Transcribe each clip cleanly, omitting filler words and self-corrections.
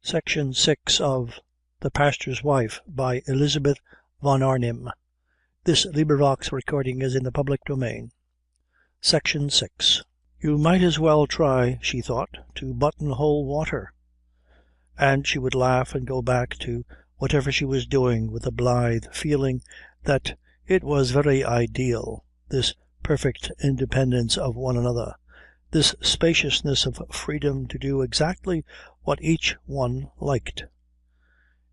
Section 6 of The Pastor's Wife by Elizabeth von Arnim. This recording is in the public domain. Section 6. You might as well try, she thought, to buttonhole water. And she would laugh and go back to whatever she was doing with a blithe feeling that it was very ideal, this perfect independence of one another, this spaciousness of freedom to do exactly what each one liked.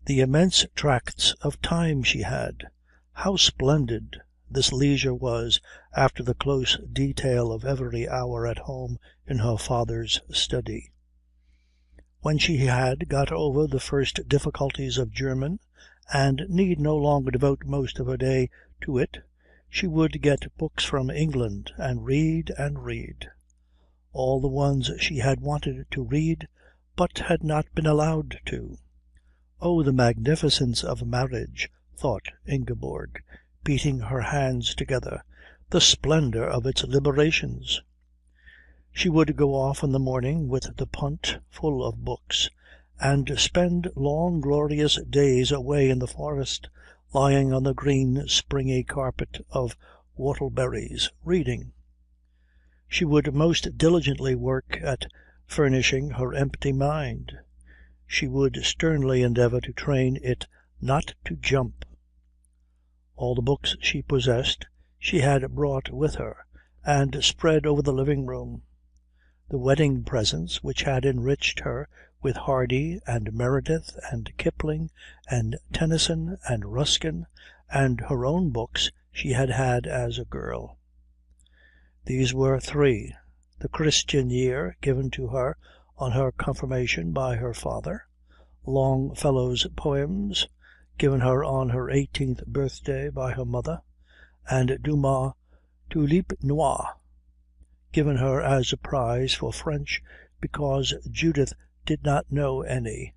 The immense tracts of time she had. How splendid this leisure was after the close detail of every hour at home in her father's study. When she had got over the first difficulties of German and need no longer devote most of her day to it, she would get books from England and read and read. All the ones she had wanted to read but had not been allowed to. Oh, the magnificence of marriage, thought Ingeborg, beating her hands together, the splendour of its liberations. She would go off in the morning with the punt full of books, and spend long glorious days away in the forest, lying on the green springy carpet of whortleberries, reading. She would most diligently work at furnishing her empty mind. She would sternly endeavour to train it not to jump. All the books she possessed she had brought with her and spread over the living room. The wedding presents which had enriched her with Hardy and Meredith and Kipling and Tennyson and Ruskin and her own books she had had as a girl. These were three: The Christian Year, given to her on her confirmation by her father; Longfellow's Poems, given her on her 18th birthday by her mother; and Dumas' Tulipe Noire, given her as a prize for French because Judith did not know any,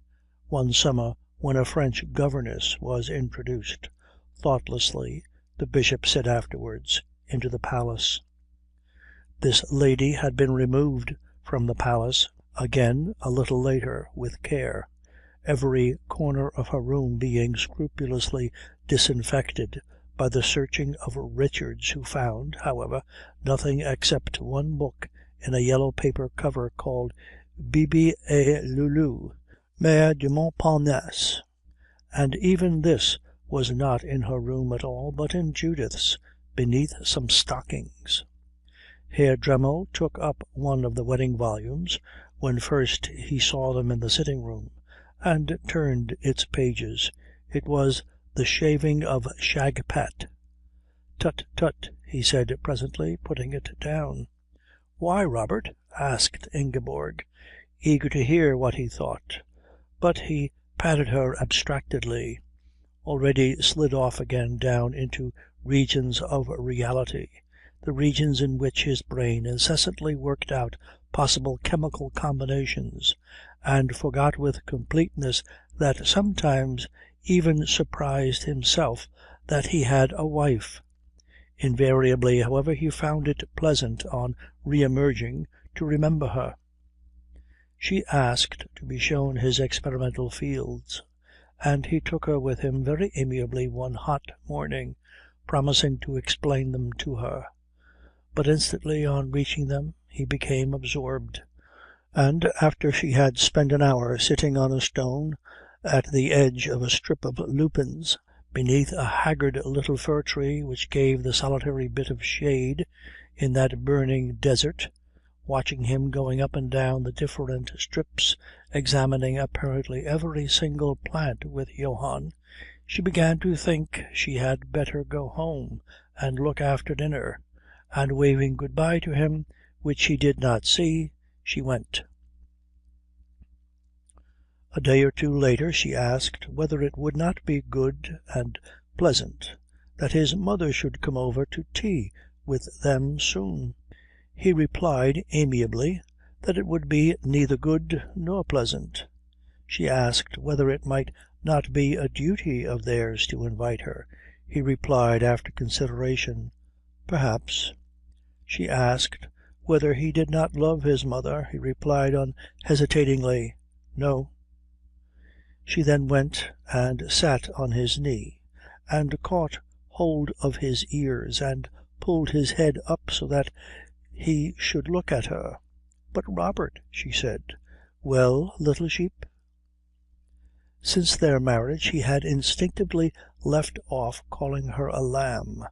one summer when a French governess was introduced, thoughtlessly, the Bishop said afterwards, into the palace. This lady had been removed from the palace again a little later, with care, every corner of her room being scrupulously disinfected by the searching of Richards, who found, however, nothing except one book in a yellow paper cover called Bibi et Loulou, Mère de Montparnasse, and even this was not in her room at all, but in Judith's, beneath some stockings. Herr Dremmel took up one of the wedding volumes, when first he saw them in the sitting-room, and turned its pages. It was The Shaving of Shagpat. "Tut, tut," he said presently, putting it down. "Why, Robert?" asked Ingeborg, eager to hear what he thought. But he patted her abstractedly, already slid off again down into regions of reality, the regions in which his brain incessantly worked out possible chemical combinations, and forgot with completeness that sometimes even surprised himself that he had a wife. Invariably, however, he found it pleasant on re-emerging to remember her. She asked to be shown his experimental fields, and he took her with him very amiably one hot morning, promising to explain them to her. But instantly on reaching them he became absorbed, and after she had spent an hour sitting on a stone at the edge of a strip of lupins, beneath a haggard little fir tree which gave the solitary bit of shade in that burning desert, watching him going up and down the different strips, examining apparently every single plant with Johann, she began to think she had better go home and look after dinner, and waving good-bye to him, which he did not see, she went. A day or two later she asked whether it would not be good and pleasant that his mother should come over to tea with them soon. He replied amiably that it would be neither good nor pleasant. She asked whether it might not be a duty of theirs to invite her. He replied after consideration, perhaps. She asked whether he did not love his mother. He replied unhesitatingly, no. She then went and sat on his knee, and caught hold of his ears, and pulled his head up so that he should look at her. "But, Robert," she said. "Well, little sheep?" Since their marriage he had instinctively left off calling her a lamb.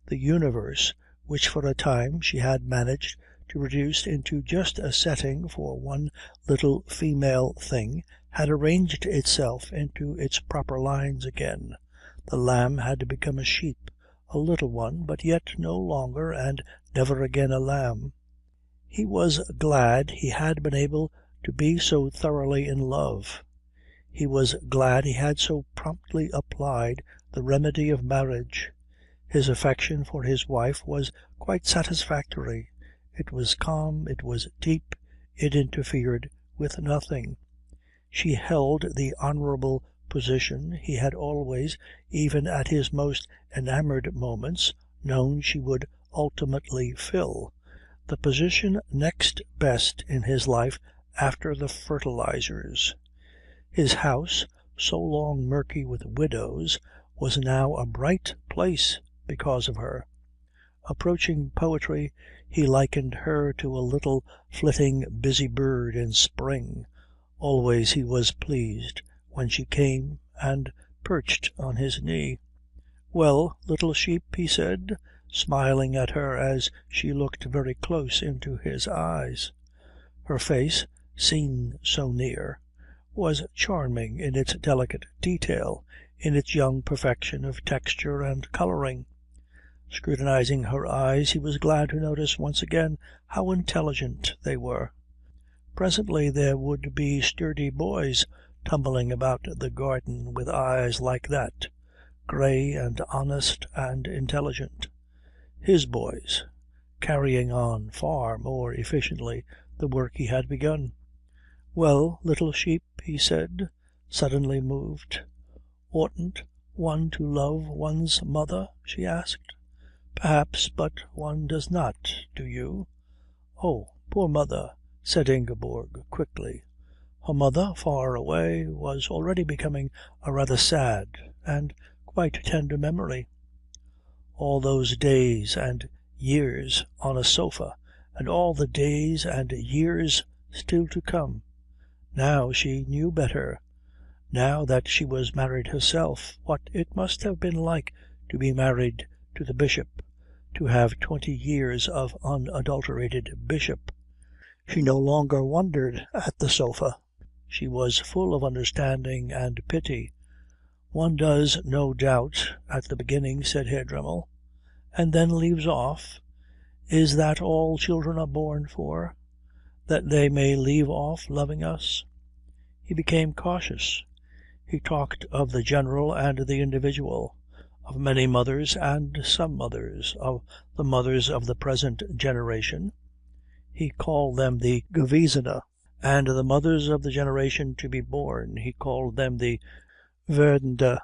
The universe, which for a time she had managed to reduce into just a setting for one little female thing, had arranged itself into its proper lines again. The lamb had become a sheep, a little one, but yet no longer and never again a lamb. He was glad he had been able to be so thoroughly in love. He was glad he had so promptly applied the remedy of marriage. His affection for his wife was quite satisfactory. It was calm, it was deep, it interfered with nothing. She held the honourable position he had always, even at his most enamoured moments, known she would ultimately fill, the position next best in his life after the fertilizers. His house, so long murky with widows, was now a bright place because of her. Approaching poetry, he likened her to a little flitting busy bird in spring. Always he was pleased when she came and perched on his knee. "Well, little sheep," he said, smiling at her as she looked very close into his eyes. Her face, seen so near, was charming in its delicate detail, in its young perfection of texture and colouring. Scrutinizing her eyes, he was glad to notice once again how intelligent they were. Presently there would be sturdy boys tumbling about the garden with eyes like that, grey and honest and intelligent. His boys, carrying on far more efficiently the work he had begun. "Well, little sheep," he said, suddenly moved. "Oughtn't one to love one's mother?" she asked. "Perhaps, but one does not. Do you?" "Oh, poor mother," said Ingeborg quickly. Her mother, far away, was already becoming a rather sad and quite tender memory. All those days and years on a sofa, and all the days and years still to come. Now she knew better. Now that she was married herself, what it must have been like to be married to the Bishop, to have 20 years of unadulterated Bishop. She no longer wondered at the sofa. She was full of understanding and pity. "One does, no doubt, at the beginning," said Herr Dremmel. "And then leaves off? Is that all children are born for? That they may leave off loving us?" He became cautious. He talked of the general and the individual, of many mothers and some mothers, of the mothers of the present generation he called them the Gewesene, and the mothers of the generation to be born he called them the Werdende.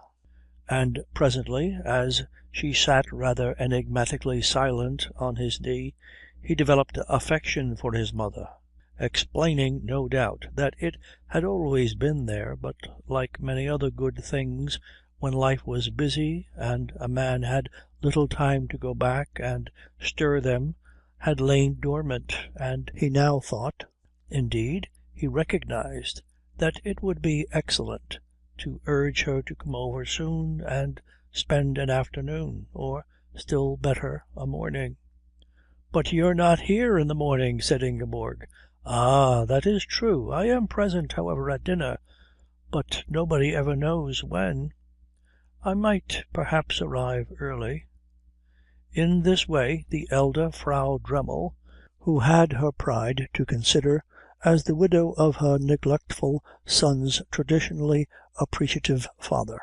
And presently, as she sat rather enigmatically silent on his knee, he developed affection for his mother, explaining, no doubt, that it had always been there, but like many other good things, when life was busy and a man had little time to go back and stir them, had lain dormant, and he now thought, indeed he recognized, that it would be excellent to urge her to come over soon and spend an afternoon, or, still better, a morning. "But you're not here in the morning," said Ingeborg. "Ah, that is true. I am present, however, at dinner, but nobody ever knows when. I might perhaps arrive early." In this way the elder Frau Dremmel, who had her pride to consider as the widow of her neglectful son's traditionally appreciative father,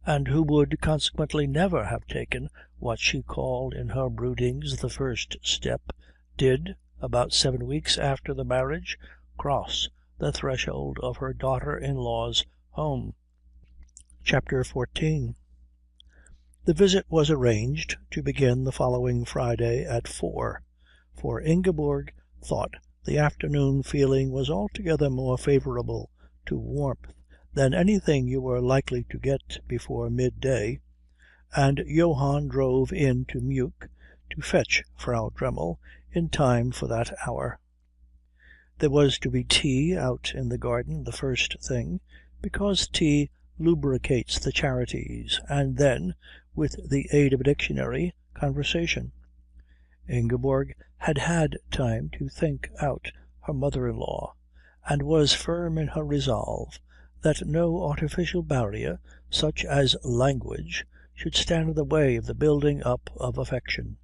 and who would consequently never have taken what she called in her broodings the first step, did, about 7 weeks after the marriage, cross the threshold of her daughter-in-law's home. Chapter 14. The visit was arranged to begin the following Friday at 4, for Ingeborg thought the afternoon feeling was altogether more favourable to warmth than anything you were likely to get before midday, and Johann drove in to Meuk to fetch Frau Dremmel in time for that hour. There was to be tea out in the garden the first thing, because tea lubricates the charities, and then, with the aid of a dictionary, conversation. Ingeborg had had time to think out her mother-in-law, and was firm in her resolve that no artificial barrier, such as language, should stand in the way of the building up of affection.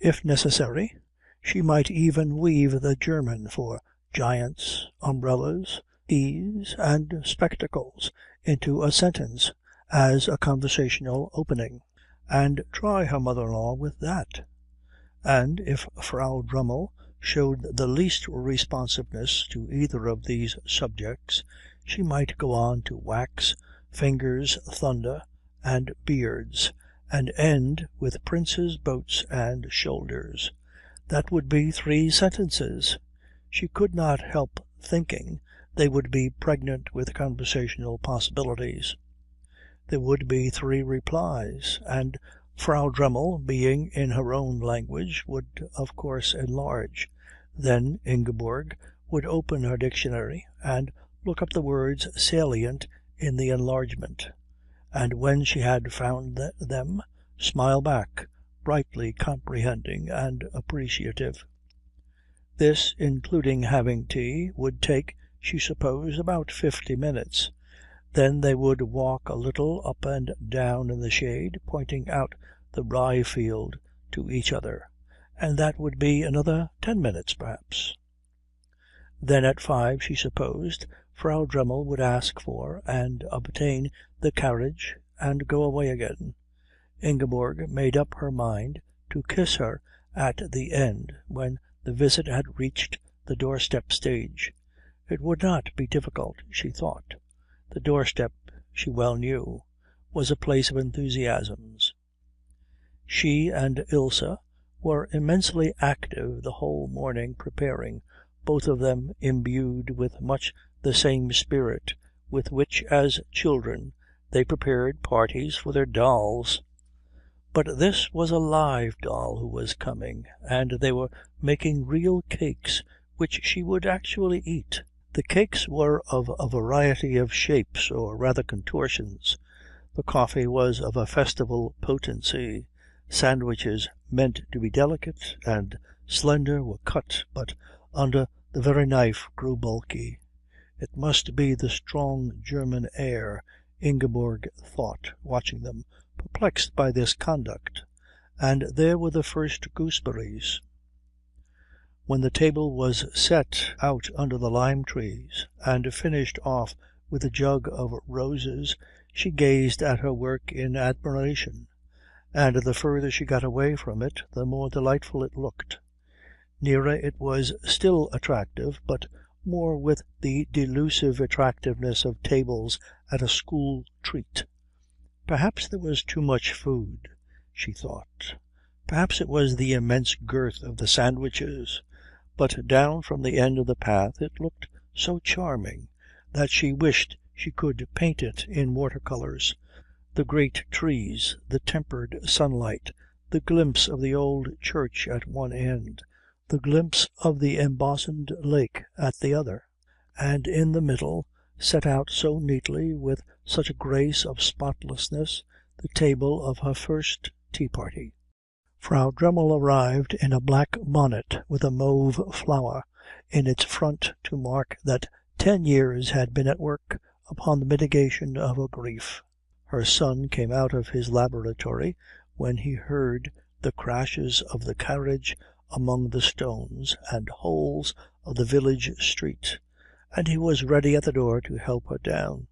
If necessary, she might even weave the German for giants, umbrellas, keys, and spectacles into a sentence as a conversational opening, and try her mother-in-law with that. And if Frau Dremmel showed the least responsiveness to either of these subjects, she might go on to wax, fingers, thunder, and beards, and end with princes, boats, and shoulders. That would be 3 sentences. She could not help thinking they would be pregnant with conversational possibilities. There would be 3 replies, and Frau Dremmel, being in her own language, would of course enlarge. Then Ingeborg would open her dictionary and look up the words salient in the enlargement, and when she had found them, smile back, brightly comprehending and appreciative. This, including having tea, would take, she supposed, about 50 minutes. Then they would walk a little up and down in the shade, pointing out the rye field to each other, and that would be another 10 minutes perhaps. Then at 5, she supposed, Frau Dremmel would ask for and obtain the carriage and go away again. Ingeborg made up her mind to kiss her at the end when the visit had reached the doorstep stage. It would not be difficult, she thought. The doorstep, she well knew, was a place of enthusiasms. She and Ilse were immensely active the whole morning preparing, both of them imbued with much the same spirit with which, as children, they prepared parties for their dolls. But this was a live doll who was coming, and they were making real cakes which she would actually eat. The cakes were of a variety of shapes, or rather contortions. The coffee was of a festival potency. Sandwiches meant to be delicate and slender were cut, but under the very knife grew bulky. It must be the strong German air, Ingeborg thought, watching them, perplexed by this conduct. And there were the first gooseberries. When the table was set out under the lime trees and finished off with a jug of roses, she gazed at her work in admiration, and the further she got away from it, the more delightful it looked. Nearer it was still attractive, but more with the delusive attractiveness of tables at a school treat. Perhaps there was too much food, she thought. Perhaps it was the immense girth of the sandwiches. But down from the end of the path it looked so charming that she wished she could paint it in watercolours. The great trees, the tempered sunlight, the glimpse of the old church at one end, the glimpse of the embosomed lake at the other, and in the middle, set out so neatly with such a grace of spotlessness, the table of her first tea-party. Frau Dremmel arrived in a black bonnet with a mauve flower in its front to mark that 10 years had been at work upon the mitigation of her grief. Her son came out of his laboratory when he heard the crashes of the carriage among the stones and holes of the village street, and he was ready at the door to help her down.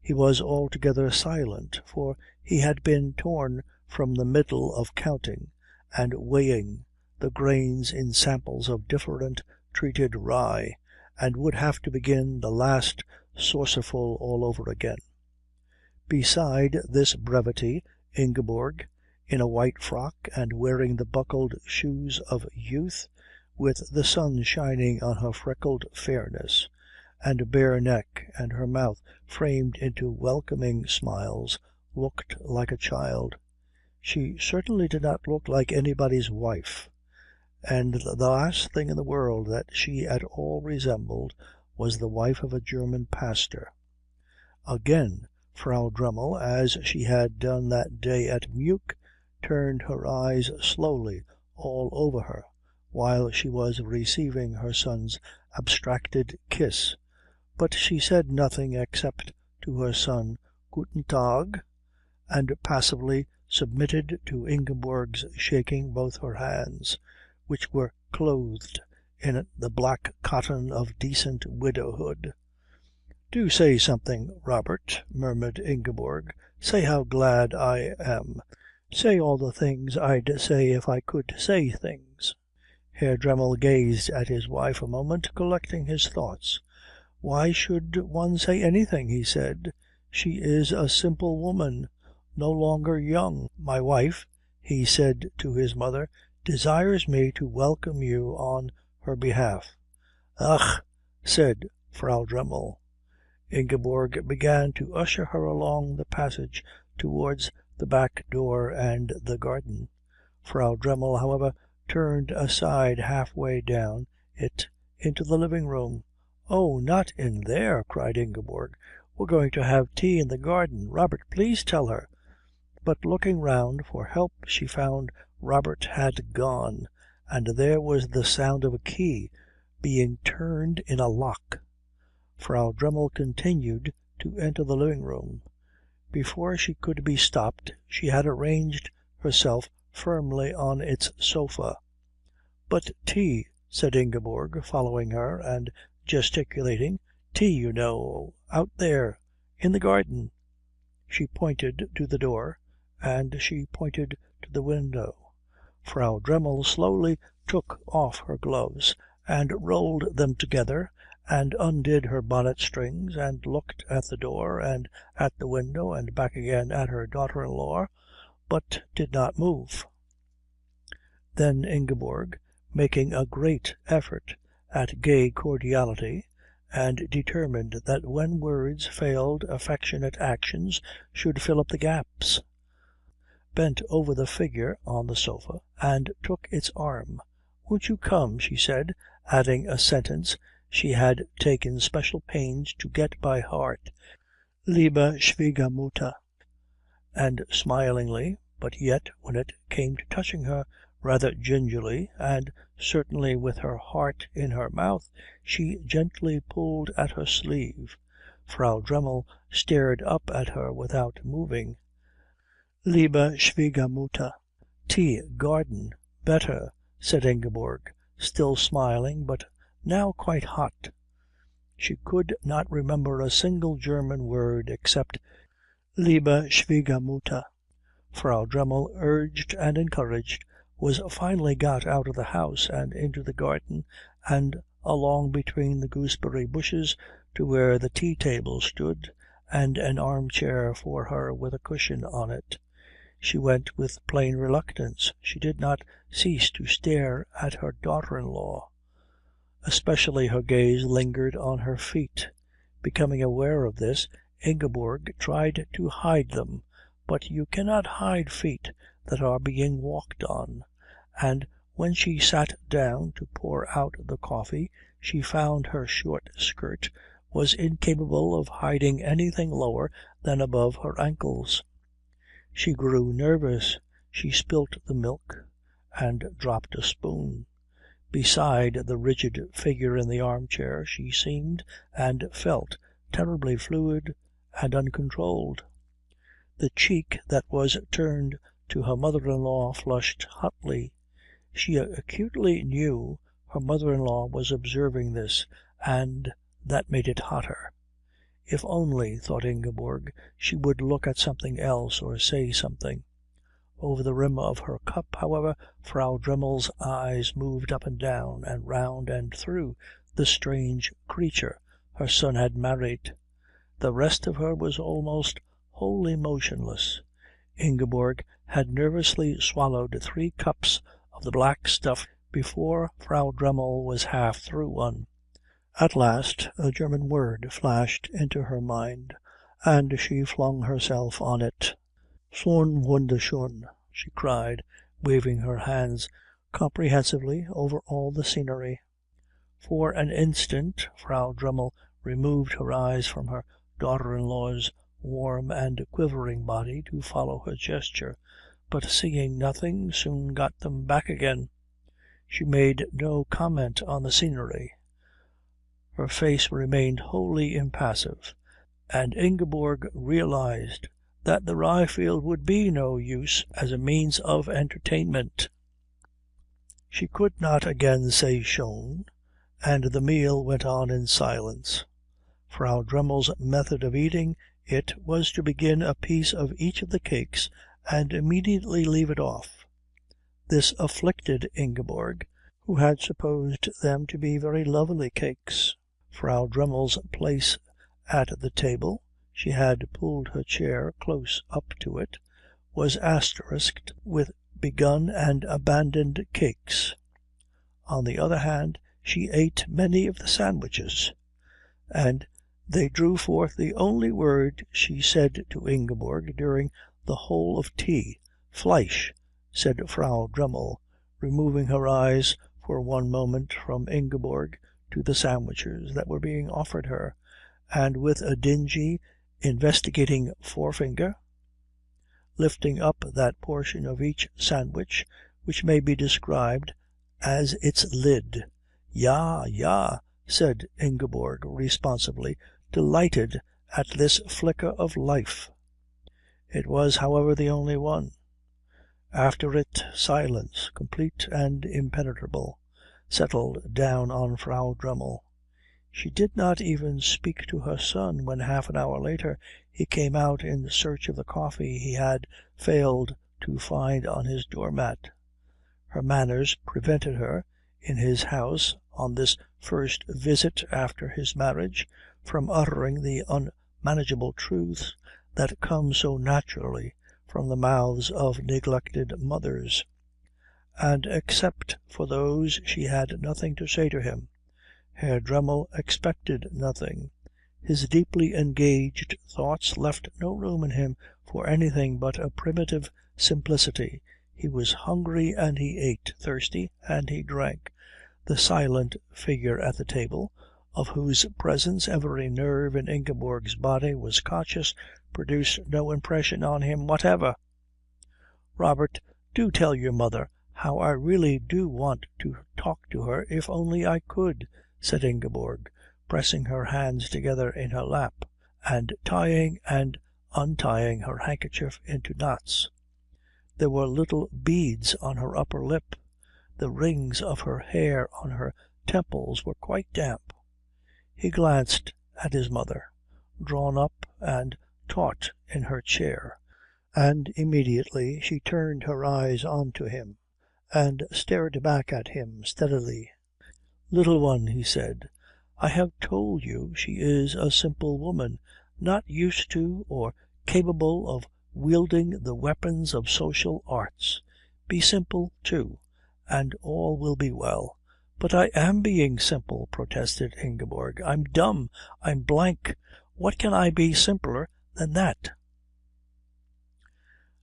He was altogether silent, for he had been torn from the middle of counting and weighing the grains in samples of different treated rye, and would have to begin the last saucerful all over again. Beside this brevity, Ingeborg, in a white frock and wearing the buckled shoes of youth, with the sun shining on her freckled fairness, and bare neck, and her mouth framed into welcoming smiles, looked like a child. She certainly did not look like anybody's wife, and the last thing in the world that she at all resembled was the wife of a German pastor. Again Frau Dremmel, as she had done that day at Meuk, turned her eyes slowly all over her while she was receiving her son's abstracted kiss, but she said nothing except to her son Guten Tag, and passively submitted to Ingeborg's shaking both her hands, which were clothed in the black cotton of decent widowhood. "Do say something, Robert," murmured Ingeborg. "Say how glad I am. Say all the things I'd say if I could say things." Herr Dremmel gazed at his wife a moment, collecting his thoughts. "Why should one say anything?" he said. "She is a simple woman, no longer young. My wife," he said to his mother, "desires me to welcome you on her behalf." "Ach," said Frau Dremmel. Ingeborg began to usher her along the passage towards the back door and the garden. Frau Dremmel, however, turned aside half-way down it into the living room. "Oh, not in there," cried Ingeborg. "We're going to have tea in the garden. Robert, please tell her." But looking round for help she found Robert had gone, and there was the sound of a key being turned in a lock. Frau Dremmel continued to enter the living room. Before she could be stopped she had arranged herself firmly on its sofa. "But tea," said Ingeborg, following her and gesticulating. "Tea, you know, out there, in the garden." She pointed to the door, and she pointed to the window. Frau Dremmel slowly took off her gloves and rolled them together and undid her bonnet strings and looked at the door and at the window and back again at her daughter-in-law, but did not move. Then Ingeborg, making a great effort at gay cordiality, and determined that when words failed affectionate actions should fill up the gaps, bent over the figure on the sofa and took its arm. "Won't you come?" she said, adding a sentence she had taken special pains to get by heart, "Liebe Schwiegermutter," and smilingly, but yet, when it came to touching her, rather gingerly, and certainly with her heart in her mouth, she gently pulled at her sleeve. Frau Dremmel stared up at her without moving. "Liebe Schwiegermutter." "Tea, garden, better," said Ingeborg, still smiling, but now quite hot. She could not remember a single German word except "Liebe Schwiegermutter." Frau Dremmel, urged and encouraged, was finally got out of the house and into the garden and along between the gooseberry bushes to where the tea-table stood and an armchair for her with a cushion on it. She went with plain reluctance. She did not cease to stare at her daughter-in-law. Especially her gaze lingered on her feet. Becoming aware of this, Ingeborg tried to hide them, but you cannot hide feet that are being walked on, and when she sat down to pour out the coffee she found her short skirt was incapable of hiding anything lower than above her ankles. She grew nervous. She spilt the milk and dropped a spoon. Beside the rigid figure in the armchair she seemed and felt terribly fluid and uncontrolled. The cheek that was turned to her mother-in-law flushed hotly. She acutely knew her mother-in-law was observing this, and that made it hotter. If only, thought Ingeborg, she would look at something else or say something. Over the rim of her cup, however, Frau Dremmel's eyes moved up and down and round and through the strange creature her son had married. The rest of her was almost wholly motionless. Ingeborg had nervously swallowed 3 cups of the black stuff before Frau Dremmel was half through one. At last a German word flashed into her mind, and she flung herself on it. "Schön, wunderschön," she cried, waving her hands comprehensively over all the scenery. For an instant Frau Dremmel removed her eyes from her daughter-in-law's warm and quivering body to follow her gesture, but seeing nothing soon got them back again. She made no comment on the scenery. Her face remained wholly impassive, and Ingeborg realised that the rye field would be no use as a means of entertainment. She could not again say schön, and the meal went on in silence. Frau Dremmel's method of eating it was to begin a piece of each of the cakes and immediately leave it off. This afflicted Ingeborg, who had supposed them to be very lovely cakes. Frau Dremmel's place at the table, she had pulled her chair close up to it, was asterisked with begun and abandoned cakes. On the other hand, she ate many of the sandwiches, and they drew forth the only word she said to Ingeborg during the whole of tea. "Fleisch," said Frau Dremmel, removing her eyes for one moment from Ingeborg to the sandwiches that were being offered her, and with a dingy, investigating forefinger lifting up that portion of each sandwich which may be described as its lid. "Ja, ja," said Ingeborg responsively, delighted at this flicker of life. It was, however, the only one. After it, silence, complete and impenetrable, settled down on Frau Dremmel. She did not even speak to her son when half an hour later he came out in search of the coffee he had failed to find on his doormat. Her manners prevented her, in his house on this first visit after his marriage, from uttering the unmanageable truths that come so naturally from the mouths of neglected mothers. And except for those she had nothing to say to him. Herr Dremmel expected nothing. His deeply engaged thoughts left no room in him for anything but a primitive simplicity. He was hungry and he ate, thirsty and he drank. The silent figure at the table, of whose presence every nerve in Ingeborg's body was conscious, produced no impression on him whatever. "Robert, do tell your mother how I really do want to talk to her if only I could," said Ingeborg, pressing her hands together in her lap and tying and untying her handkerchief into knots. There were little beads on her upper lip. The rings of her hair on her temples were quite damp. He glanced at his mother, drawn up and taut in her chair, and immediately she turned her eyes on to him and stared back at him steadily. "Little one," he said, "I have told you she is a simple woman, not used to or capable of wielding the weapons of social arts. Be simple, too, and all will be well." "But I am being simple," protested Ingeborg. "I'm dumb. I'm blank. What can I be simpler than that?"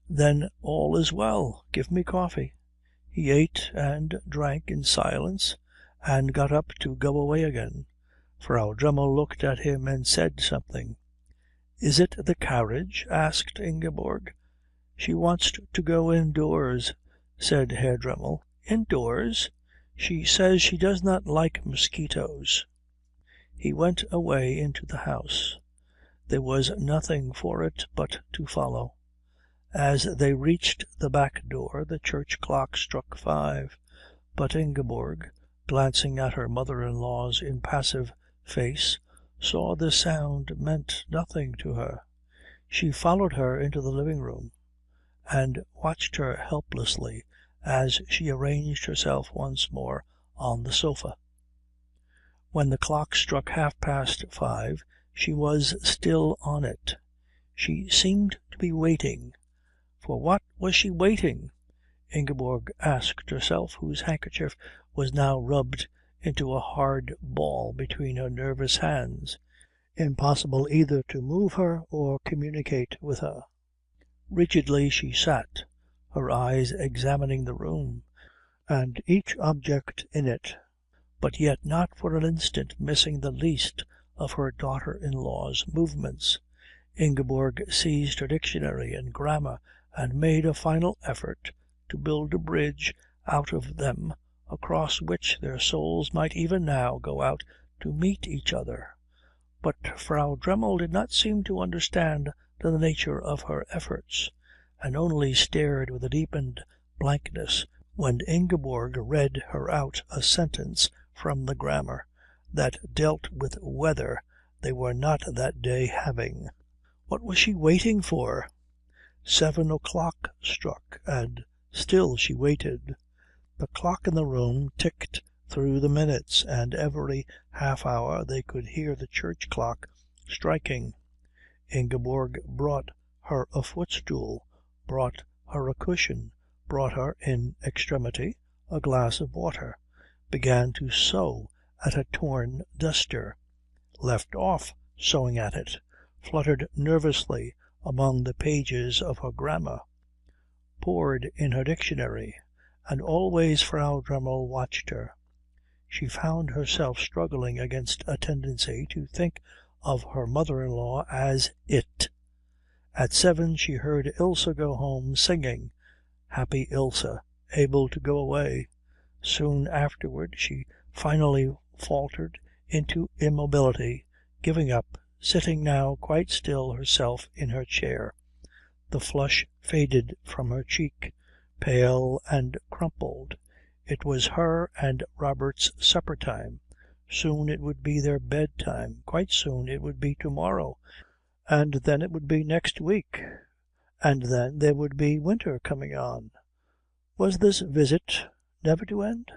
"Then all is well. Give me coffee." He ate and drank in silence and got up to go away again. Frau Dremmel looked at him and said something. "Is it the carriage?" asked Ingeborg. "She wants to go indoors," said Herr Dremmel. "Indoors? She says she does not like mosquitoes." He went away into the house. There was nothing for it but to follow. As they reached the back door the church clock struck 5, but Ingeborg, glancing at her mother-in-law's impassive face, saw the sound meant nothing to her. She followed her into the living room and watched her helplessly as she arranged herself once more on the sofa. When the clock struck 5:30 she was still on it. She seemed to be waiting. For what was she waiting? Ingeborg asked herself, whose handkerchief was now rubbed into a hard ball between her nervous hands. Impossible either to move her or communicate with her. Rigidly she sat, her eyes examining the room, and each object in it, but yet not for an instant missing the least of her daughter-in-law's movements. Ingeborg seized her dictionary and grammar and made a final effort to build a bridge out of them across which their souls might even now go out to meet each other. But Frau Dremmel did not seem to understand the nature of her efforts, and only stared with a deepened blankness when Ingeborg read her out a sentence from the grammar that dealt with weather they were not that day having. What was she waiting for? 7 o'clock struck, and still she waited. The clock in the room ticked through the minutes, and every half hour they could hear the church clock striking. Ingeborg brought her a footstool, brought her a cushion, brought her, in extremity, a glass of water, began to sew at a torn duster, left off sewing at it, fluttered nervously among the pages of her grammar, pored in her dictionary, and always Frau Dremmel watched her. She found herself struggling against a tendency to think of her mother-in-law as it. At 7 she heard Ilse go home singing, happy Ilse, able to go away. Soon afterward she finally faltered into immobility, giving up, sitting now quite still herself in her chair. The flush faded from her cheek, pale and crumpled. It was her and Robert's supper time. Soon it would be their bedtime. Quite soon it would be tomorrow, and then it would be next week, and then there would be winter coming on. Was this visit never to end?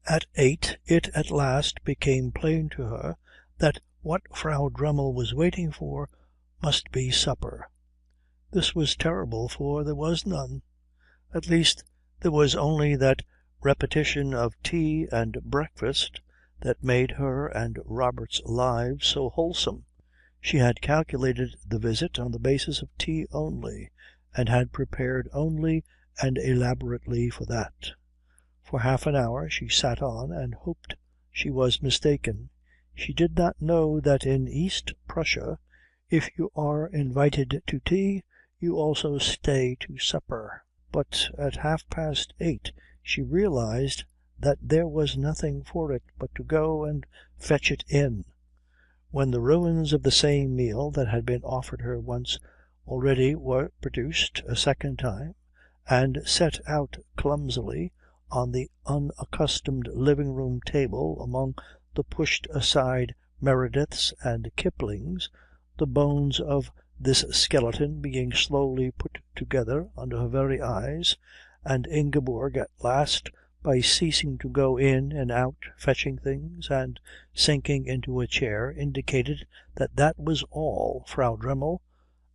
At 8 it at last became plain to her that what Frau Dremmel was waiting for must be supper. This was terrible, for there was none. At least there was only that repetition of tea and breakfast that made her and Robert's lives so wholesome. She had calculated the visit on the basis of tea only, and had prepared only and elaborately for that. For half an hour she sat on and hoped she was mistaken. She did not know that in East Prussia, if you are invited to tea, you also stay to supper. But at 8:30 she realized that there was nothing for it but to go and fetch it in. When the ruins of the same meal that had been offered her once already were produced a second time and set out clumsily on the unaccustomed living-room table among the pushed-aside Merediths and Kiplings, the bones of this skeleton being slowly put together under her very eyes, and Ingeborg at last, by ceasing to go in and out fetching things and sinking into a chair, indicated that that was all, Frau Dremmel,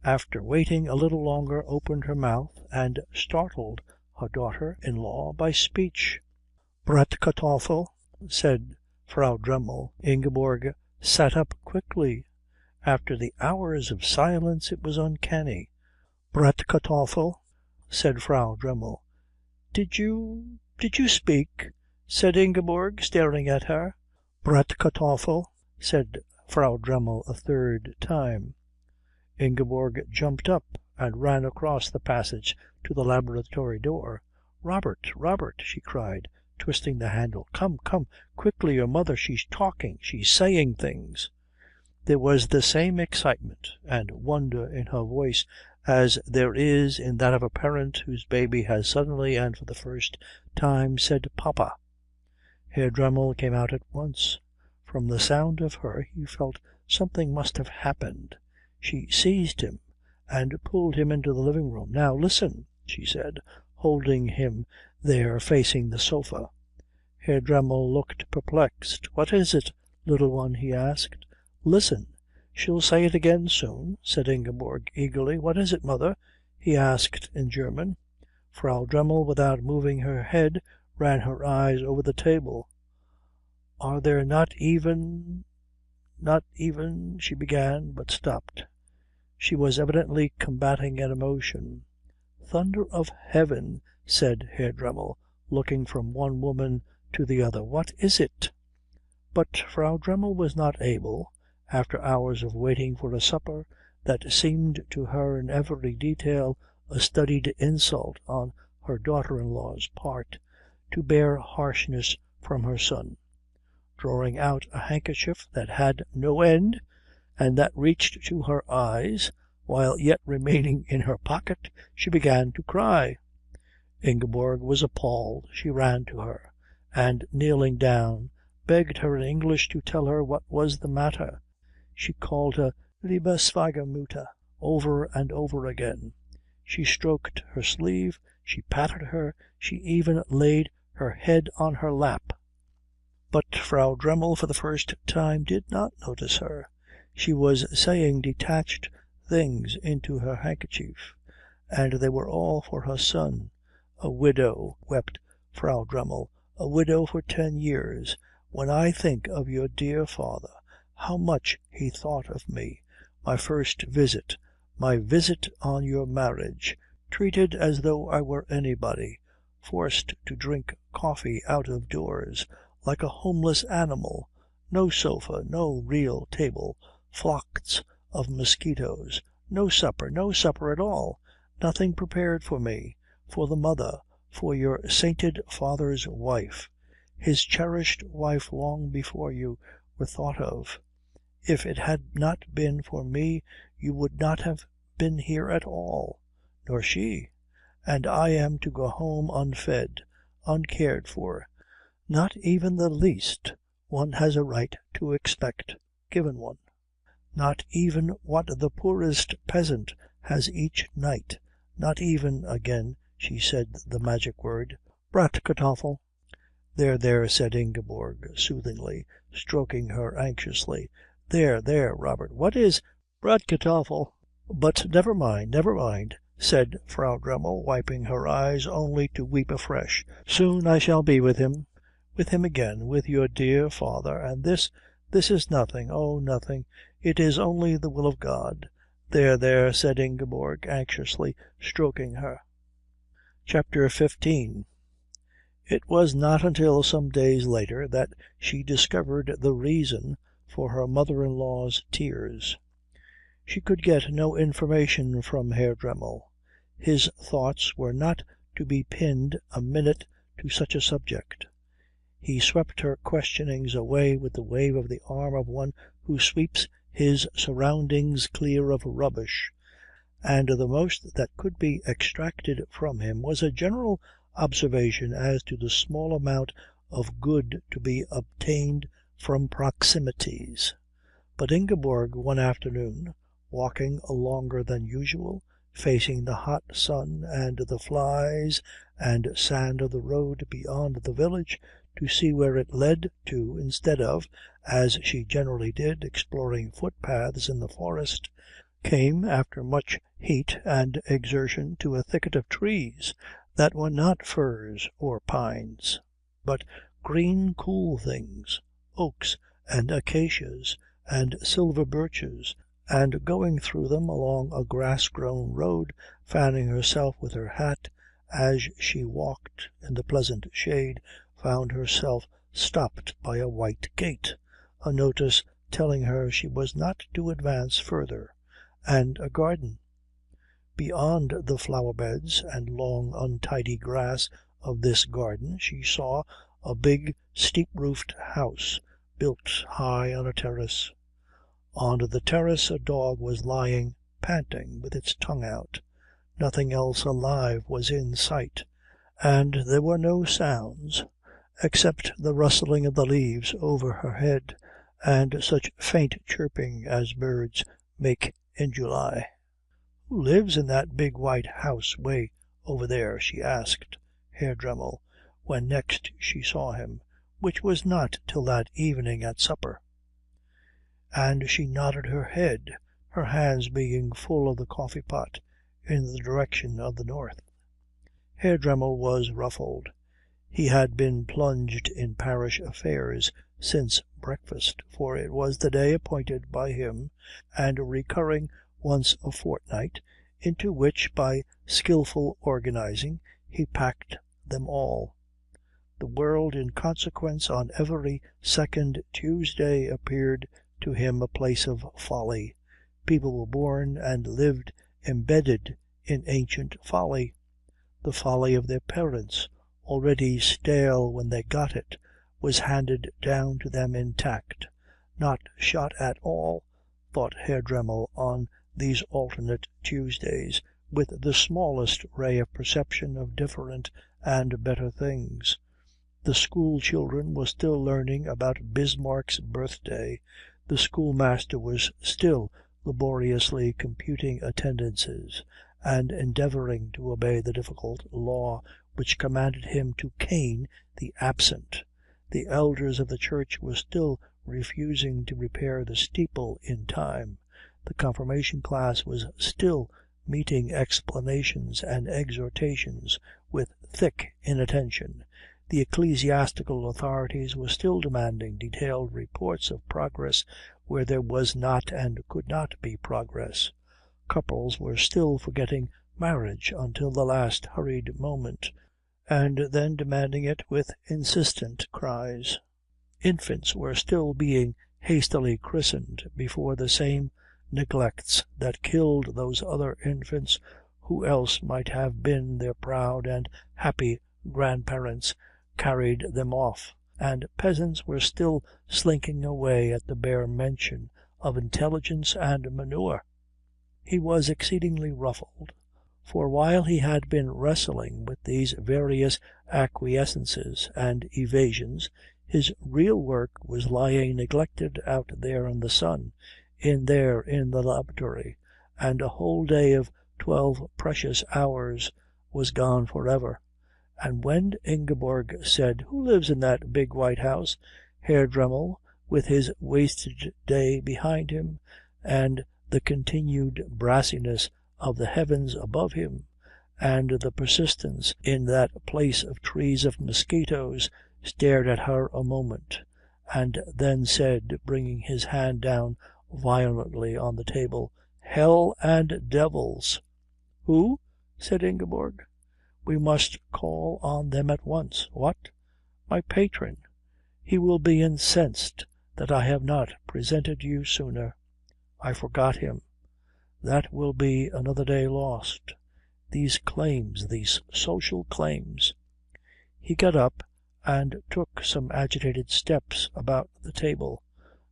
after waiting a little longer, opened her mouth and startled her daughter-in-law by speech. "Bratkartoffel," said Frau Dremmel. Ingeborg sat up quickly. After the hours of silence it was uncanny. "Bratkartoffel," said Frau Dremmel. Did you speak?" said Ingeborg, staring at her. "Bratkartoffel," said Frau Dremmel a third time. Ingeborg jumped up and ran across the passage to the laboratory door. "Robert, Robert," she cried, twisting the handle. Come, quickly, your mother, she's talking, she's saying things." There was the same excitement and wonder in her voice as there is in that of a parent whose baby has suddenly and for the first time said Papa. Herr Dremmel came out at once. From the sound of her he felt something must have happened. She seized him and pulled him into the living room. "Now listen," she said, holding him there facing the sofa. Herr Dremmel looked perplexed. "What is it, little one?" he asked. "Listen. She'll say it again soon," said Ingeborg eagerly. "What is it, mother?" he asked in German. Frau Dremmel, without moving her head, ran her eyes over the table. "Are there not even, she began, but stopped. She was evidently combating an emotion. "Thunder of heaven," said Herr Dremmel, looking from one woman to the other, "what is it?" But Frau Dremmel was not able, after hours of waiting for a supper that seemed to her in every detail a studied insult on her daughter-in-law's part, to bear harshness from her son. Drawing out a handkerchief that had no end and that reached to her eyes while yet remaining in her pocket, she began to cry. Ingeborg was appalled. She ran to her and, kneeling down, begged her in English to tell her what was the matter. She called her liebe Schwiegermutter over and over again. She stroked her sleeve, she patted her, she even laid her head on her lap. But Frau Dremmel for the first time did not notice her. She was saying detached things into her handkerchief, and they were all for her son. "A widow," wept Frau Dremmel, "a widow for 10 years. When I think of your dear father, how much he thought of me, my first visit, my visit on your marriage, treated as though I were anybody, forced to drink coffee out of doors, like a homeless animal, no sofa, no real table, flocks of mosquitoes, no supper at all, nothing prepared for me, for the mother, for your sainted father's wife, his cherished wife long before you were thought of. If it had not been for me you would not have been here at all, nor she, and I am to go home unfed, uncared for, not even the least one has a right to expect given one, not even what the poorest peasant has each night, not even," again she said the magic word, "Bratkartoffel." There," said Ingeborg soothingly, stroking her anxiously. There, Robert, what is Bratkartoffel?" "But never mind," said Frau Dremmel, wiping her eyes only to weep afresh. "Soon I shall be with him again, with your dear father, and this is nothing, oh, nothing. It is only the will of God." There," said Ingeborg, anxiously stroking her. Chapter 15. It was not until some days later that she discovered the reason for her mother-in-law's tears. She could get no information from Herr Dremmel. His thoughts were not to be pinned a minute to such a subject. He swept her questionings away with the wave of the arm of one who sweeps his surroundings clear of rubbish, and the most that could be extracted from him was a general observation as to the small amount of good to be obtained from proximities. But Ingeborg one afternoon, walking longer than usual, facing the hot sun and the flies and sand of the road beyond the village to see where it led to instead of, as she generally did, exploring footpaths in the forest, came after much heat and exertion to a thicket of trees that were not firs or pines, but green cool things, oaks and acacias and silver birches, and going through them along a grass-grown road, fanning herself with her hat as she walked in the pleasant shade, found herself stopped by a white gate, a notice telling her she was not to advance further, and a garden. Beyond the flower beds and long untidy grass of this garden she saw a big steep-roofed house built high on a terrace. On the terrace a dog was lying panting with its tongue out. Nothing else alive was in sight, and there were no sounds except the rustling of the leaves over her head and such faint chirping as birds make in July. "Who lives in that big white house way over there?" she asked Herr Dremmel when next she saw him, which was not till that evening at supper. And she nodded her head, her hands being full of the coffee pot, in the direction of the north. Herr Dremmel was ruffled. He had been plunged in parish affairs since breakfast, for it was the day appointed by him, and recurring once a fortnight, into which by skilful organizing he packed them all. The world in consequence on every second Tuesday appeared to him a place of folly. People were born and lived embedded in ancient folly. The folly of their parents, already stale when they got it, was handed down to them intact, not shot at all, thought Herr Dremmel on these alternate Tuesdays, with the smallest ray of perception of different and better things. The school children were still learning about Bismarck's birthday. The schoolmaster was still laboriously computing attendances, and endeavouring to obey the difficult law which commanded him to cane the absent. The elders of the church were still refusing to repair the steeple in time. The confirmation class was still meeting explanations and exhortations with thick inattention. The ecclesiastical authorities were still demanding detailed reports of progress where there was not and could not be progress. Couples were still forgetting marriage until the last hurried moment, and then demanding it with insistent cries. Infants were still being hastily christened before the same neglects that killed those other infants who else might have been their proud and happy grandparents carried them off, and peasants were still slinking away at the bare mention of intelligence and manure. He was exceedingly ruffled, for while he had been wrestling with these various acquiescences and evasions, his real work was lying neglected out there in the sun, in the laboratory, and a whole day of 12 precious hours was gone for ever. And when Ingeborg said, "Who lives in that big white house?" Herr Dremmel, with his wasted day behind him, and the continued brassiness of the heavens above him, and the persistence in that place of trees of mosquitoes, stared at her a moment, and then said, bringing his hand down violently on the table, "Hell and devils." "Who?" said Ingeborg. "We must call on them at once." "What?" "My patron. He will be incensed that I have not presented you sooner. I forgot him. That will be another day lost. These claims, these social claims." He got up and took some agitated steps about the table.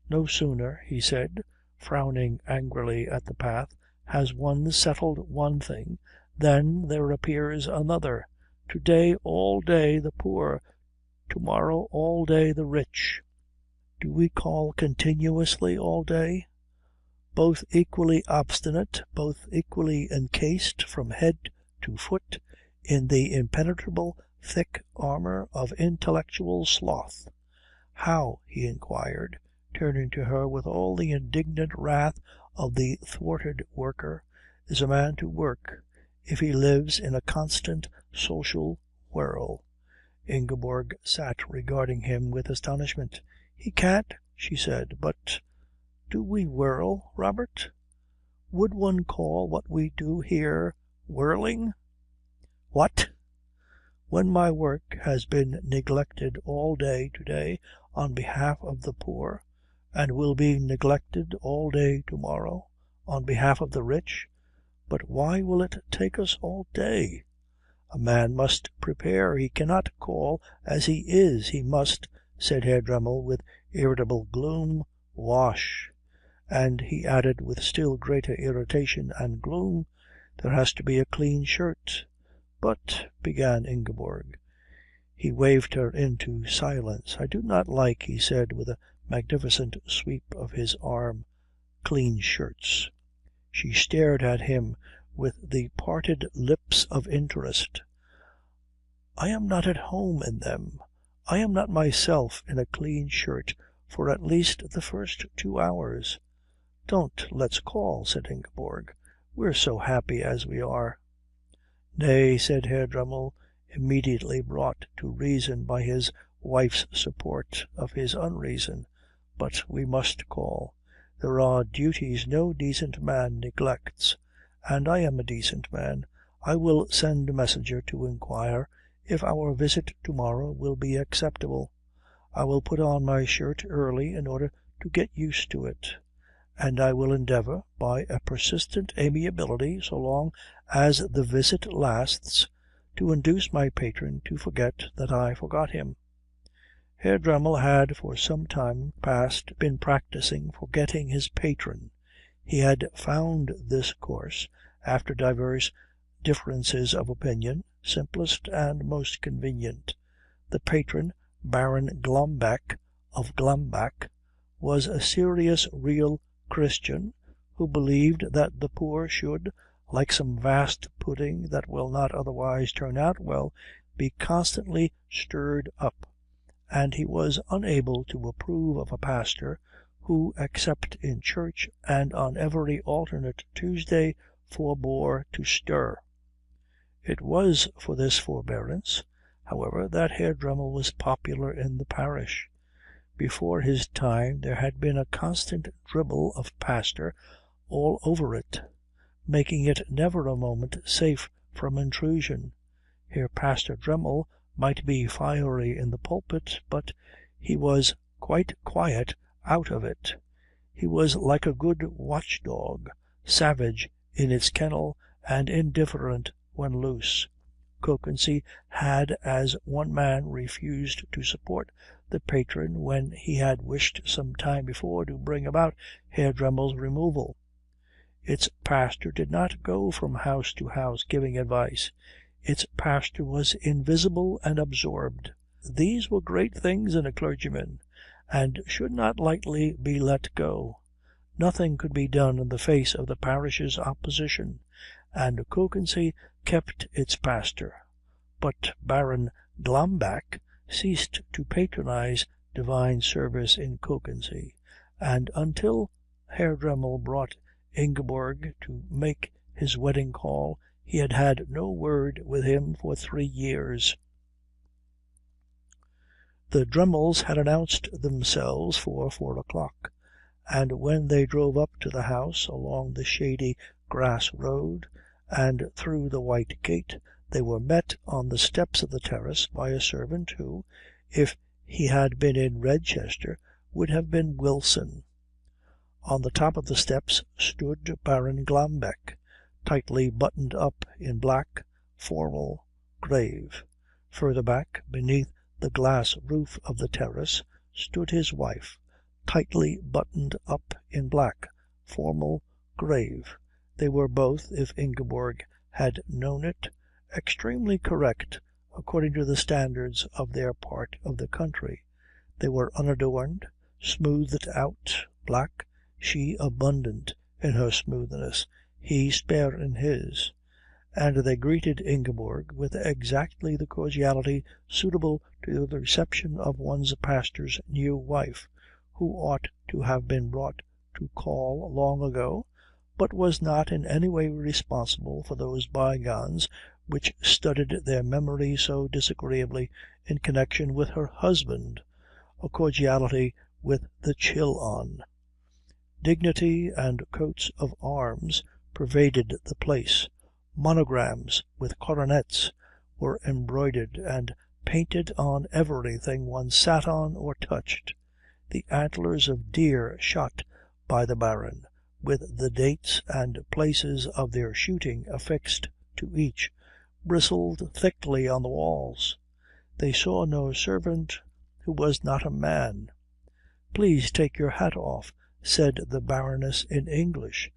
"No sooner," he said, frowning angrily at the path, "has one settled one thing, then there appears another. To-day all day the poor, to-morrow all day the rich. Do we call continuously all day? Both equally obstinate, both equally encased from head to foot in the impenetrable thick armour of intellectual sloth. How," he inquired, turning to her with all the indignant wrath of the thwarted worker, "is a man to work if he lives in a constant social whirl?" Ingeborg sat regarding him with astonishment. "He can't," she said. "But do we whirl, Robert? Would one call what we do here whirling?" "What?" "When my work has been neglected all day to-day on behalf of the poor, and will be neglected all day to-morrow on behalf of the rich. But why will it take us all day? A man must prepare. He cannot call as he is. He must," said Herr Dremmel with irritable gloom, "wash." And he added with still greater irritation and gloom, "There has to be a clean shirt." "But," began Ingeborg. He waved her into silence. "I do not like," he said with a magnificent sweep of his arm, "clean shirts." She stared at him with the parted lips of interest. "I am not at home in them. I am not myself in a clean shirt for at least the first 2 hours." "Don't let's call," said Ingeborg. "We're so happy as we are." "Nay," said Herr Dremmel, immediately brought to reason by his wife's support of his unreason, but we must call. There are duties no decent man neglects, and I am a decent man. I will send a messenger to inquire if our visit to-morrow will be acceptable. I will put on my shirt early in order to get used to it, and I will endeavour, by a persistent amiability so long as the visit lasts, to induce my patron to forget that I forgot him. Herr Dremmel had for some time past been practising forgetting his patron. He had found this course, after divers differences of opinion, simplest and most convenient. The patron, Baron Glambeck of Glambach, was a serious, real Christian, who believed that the poor should, like some vast pudding that will not otherwise turn out well, be constantly stirred up, and he was unable to approve of a pastor who, except in church and on every alternate Tuesday, forbore to stir. It was for this forbearance, however, that Herr Dremmel was popular in the parish. Before his time there had been a constant dribble of pastor all over it, making it never a moment safe from intrusion. Herr Pastor Dremmel might be fiery in the pulpit, but he was quite quiet out of it. He was like a good watch-dog, savage in its kennel and indifferent when loose. Kökensee had as one man refused to support the patron when he had wished some time before to bring about Herr Dremmel's removal. Its pastor did not go from house to house giving advice. Its pastor was invisible and absorbed. These were great things in a clergyman, and should not lightly be let go. Nothing could be done in the face of the parish's opposition, and Kökensee kept its pastor. But Baron Glambach ceased to patronize divine service in Kökensee, and until Herr Dremmel brought Ingeborg to make his wedding call, he had had no word with him for 3 years. The Dremmels had announced themselves for 4 o'clock, and when they drove up to the house along the shady grass road and through the white gate, they were met on the steps of the terrace by a servant who, if he had been in Redchester, would have been Wilson. On the top of the steps stood Baron Glambeck, tightly buttoned up in black, formal, grave. Further back, beneath the glass roof of the terrace, stood his wife, tightly buttoned up in black, formal, grave. They were both, if Ingeborg had known it, extremely correct according to the standards of their part of the country. They were unadorned, smoothed out, black, she abundant in her smoothness, he spare in his, and they greeted Ingeborg with exactly the cordiality suitable to the reception of one's pastor's new wife, who ought to have been brought to call long ago, but was not in any way responsible for those bygones which studied their memory so disagreeably in connection with her husband, a cordiality with the chill on. Dignity and coats of arms pervaded the place. Monograms with coronets were embroidered and painted on everything one sat on or touched. The antlers of deer shot by the Baron, with the dates and places of their shooting affixed to each, bristled thickly on the walls. They saw no servant who was not a man. "Please take your hat off," said the Baroness in English,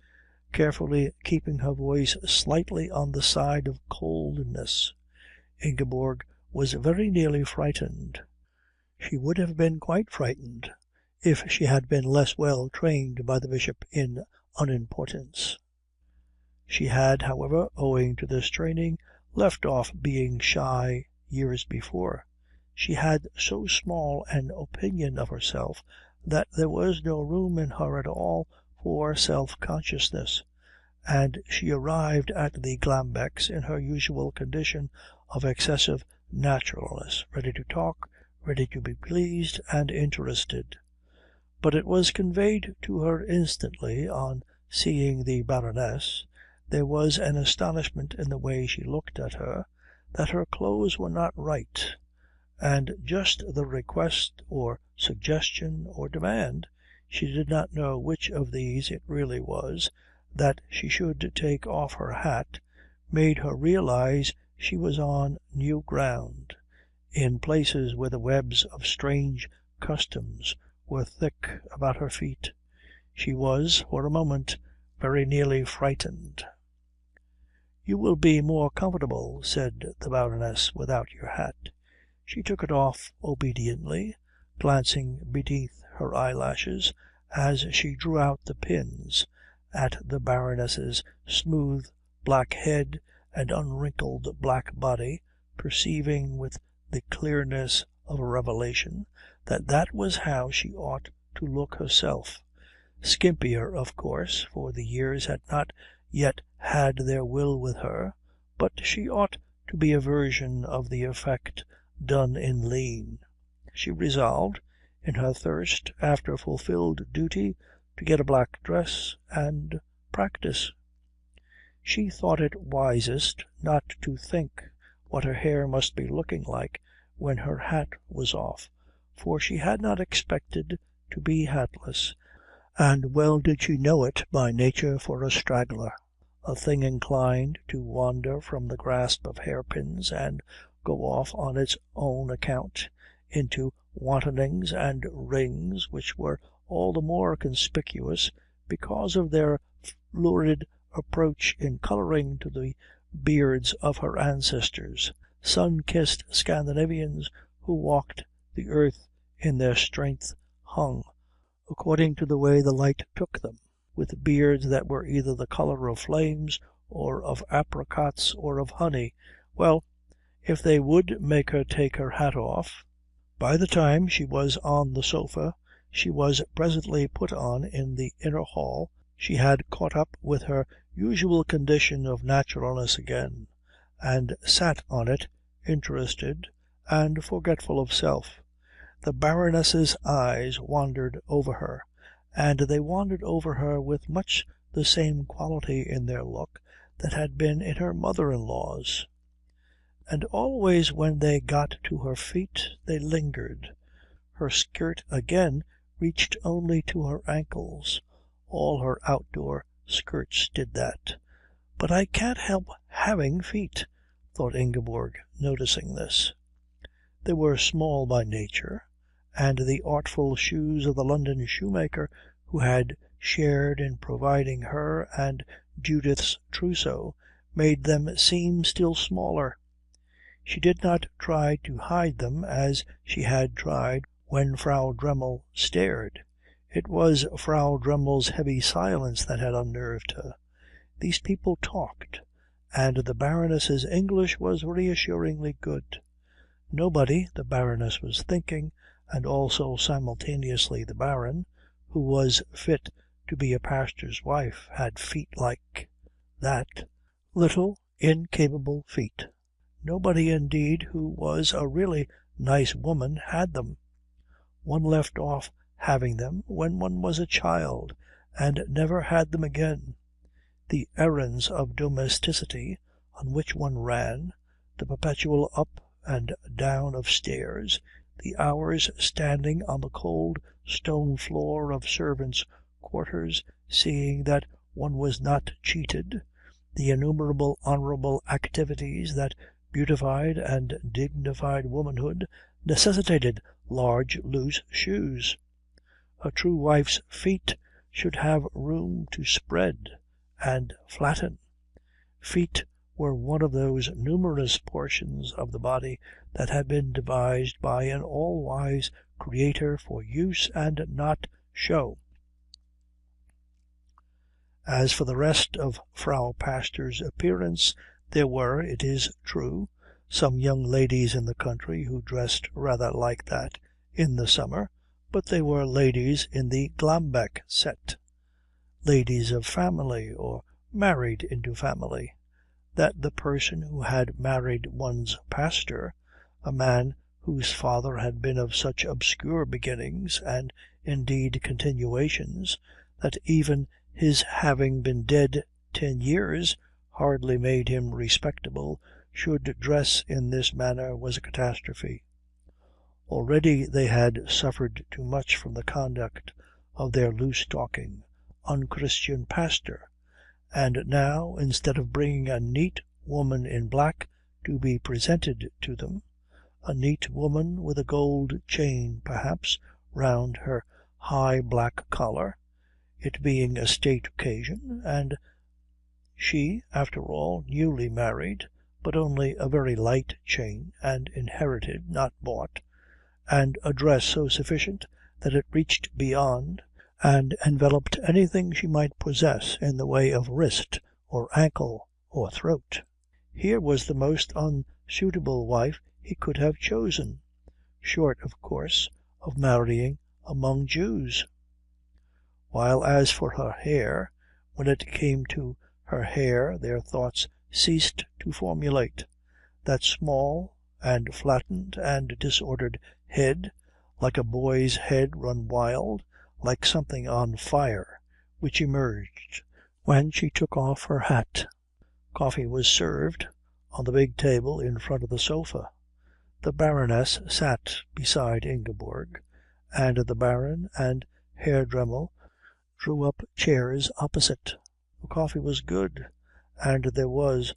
carefully keeping her voice slightly on the side of coldness. Ingeborg was very nearly frightened. She would have been quite frightened if she had been less well trained by the Bishop in unimportance. She had, however, owing to this training, left off being shy years before. She had so small an opinion of herself that there was no room in her at all for self-consciousness, and she arrived at the Glambecks in her usual condition of excessive naturalness, ready to talk, ready to be pleased and interested. But it was conveyed to her instantly on seeing the Baroness, there was an astonishment in the way she looked at her, that her clothes were not right, and just the request or suggestion or demand, she did not know which of these it really was, that she should take off her hat, made her realise she was on new ground, in places where the webs of strange customs were thick about her feet. She was, for a moment, very nearly frightened. "You will be more comfortable," said the Baroness, "without your hat." She took it off obediently, glancing beneath her eyelashes as she drew out the pins, at the Baroness's smooth black head and unwrinkled black body, perceiving with the clearness of a revelation that that was how she ought to look herself, skimpier, of course, for the years had not yet had their will with her, but she ought to be a version of the effect done in lean. She resolved, in her thirst after fulfilled duty, to get a black dress and practise. She thought it wisest not to think what her hair must be looking like when her hat was off, for she had not expected to be hatless, and well did she know it by nature for a straggler, a thing inclined to wander from the grasp of hairpins and go off on its own account into wantonings and rings which were all the more conspicuous because of their lurid approach in colouring to the beards of her ancestors, sun-kissed Scandinavians who walked the earth in their strength hung, according to the way the light took them, with beards that were either the colour of flames or of apricots or of honey. Well, if they would make her take her hat off, by the time she was on the sofa she was presently put on in the inner hall, she had caught up with her usual condition of naturalness again, and sat on it interested and forgetful of self. The Baroness's eyes wandered over her, and they wandered over her with much the same quality in their look that had been in her mother-in-law's. And always when they got to her feet they lingered. Her skirt again reached only to her ankles. All her outdoor skirts did that. "But I can't help having feet," thought Ingeborg, noticing this. They were small by nature, and the artful shoes of the London shoemaker who had shared in providing her and Judith's trousseau made them seem still smaller. She did not try to hide them as she had tried when Frau Dremmel stared. It was Frau Dremmel's heavy silence that had unnerved her. These people talked, and the Baroness's English was reassuringly good. Nobody, the Baroness was thinking, and also simultaneously the Baron, who was fit to be a pastor's wife, had feet like that, little incapable feet. Nobody, indeed, who was a really nice woman had them. One left off having them when one was a child, and never had them again. The errands of domesticity on which one ran, the perpetual up and down of stairs, the hours standing on the cold stone floor of servants' quarters, seeing that one was not cheated, the innumerable honourable activities that beautified and dignified womanhood necessitated large loose shoes. A true wife's feet should have room to spread and flatten. Feet were one of those numerous portions of the body that had been devised by an all-wise Creator for use and not show. As for the rest of Frau Pastor's appearance, there were, it is true, some young ladies in the country who dressed rather like that in the summer, but they were ladies in the Glambeck set, ladies of family or married into family. That the person who had married one's pastor, a man whose father had been of such obscure beginnings, and indeed continuations, that even his having been dead 10 years hardly made him respectable, should dress in this manner was a catastrophe. Already they had suffered too much from the conduct of their loose-talking, unchristian pastor, and now, instead of bringing a neat woman in black to be presented to them, a neat woman with a gold chain perhaps round her high black collar, it being a state occasion, and she, after all, newly married, but only a very light chain, and inherited, not bought, and a dress so sufficient that it reached beyond and enveloped anything she might possess in the way of wrist or ankle or throat. Here was the most unsuitable wife he could have chosen, short, of course, of marrying among Jews. While as for her hair, when it came to her hair their thoughts ceased to formulate. That small and flattened and disordered head, like a boy's head run wild, like something on fire, which emerged when she took off her hat. Coffee was served on the big table in front of the sofa. The Baroness sat beside Ingeborg, and the Baron and Herr Dremmel drew up chairs opposite. The coffee was good, and there was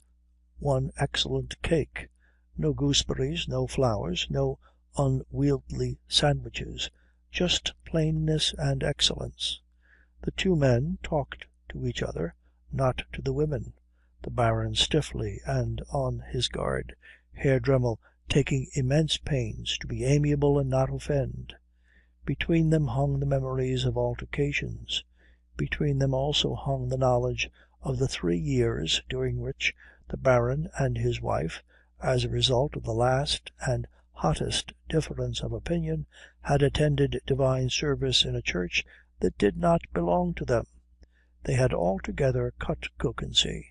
one excellent cake. No gooseberries, no flowers, no unwieldy sandwiches, just plainness and excellence. The two men talked to each other, not to the women, the Baron stiffly and on his guard, Herr Dremmel taking immense pains to be amiable and not offend. Between them hung the memories of altercations. Between them also hung the knowledge of the 3 years during which the Baron and his wife, as a result of the last and hottest difference of opinion, had attended divine service in a church that did not belong to them. They had altogether cut Kökensee.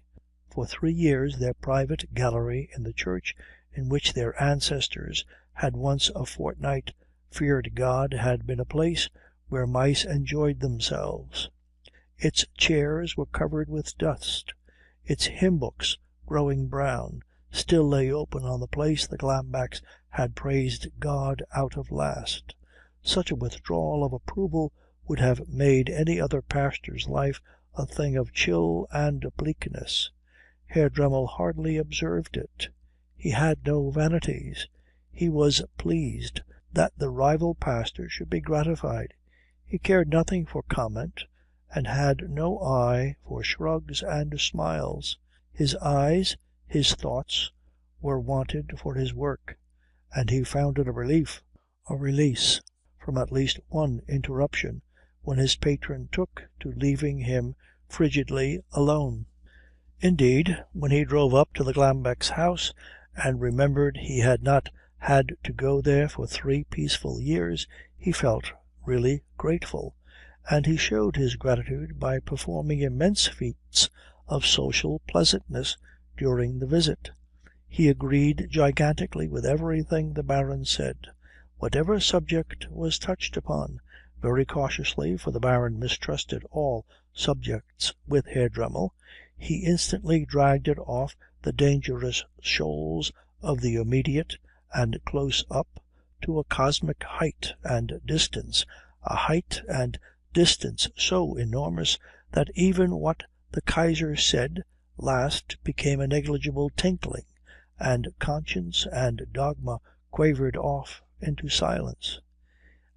For 3 years their private gallery in the church in which their ancestors had once a fortnight feared God had been a place where mice enjoyed themselves. Its chairs were covered with dust. Its hymn-books, growing brown, still lay open on the place the Glambecks had praised God out of last. Such a withdrawal of approval would have made any other pastor's life a thing of chill and bleakness. Herr Dremmel hardly observed it. He had no vanities. He was pleased that the rival pastor should be gratified. He cared nothing for comment, and had no eye for shrugs and smiles. His eyes, his thoughts, were wanted for his work, and he found it a relief, a release from at least one interruption, when his patron took to leaving him frigidly alone. Indeed, when he drove up to the Glambecks' house and remembered he had not had to go there for 3 peaceful years, he felt really grateful, and he showed his gratitude by performing immense feats of social pleasantness during the visit. He agreed gigantically with everything the Baron said. Whatever subject was touched upon, very cautiously, for the Baron mistrusted all subjects with Herr Dremmel, he instantly dragged it off the dangerous shoals of the immediate and close up to a cosmic height and distance, a height and distance so enormous that even what the Kaiser said last became a negligible tinkling, and conscience and dogma quavered off into silence.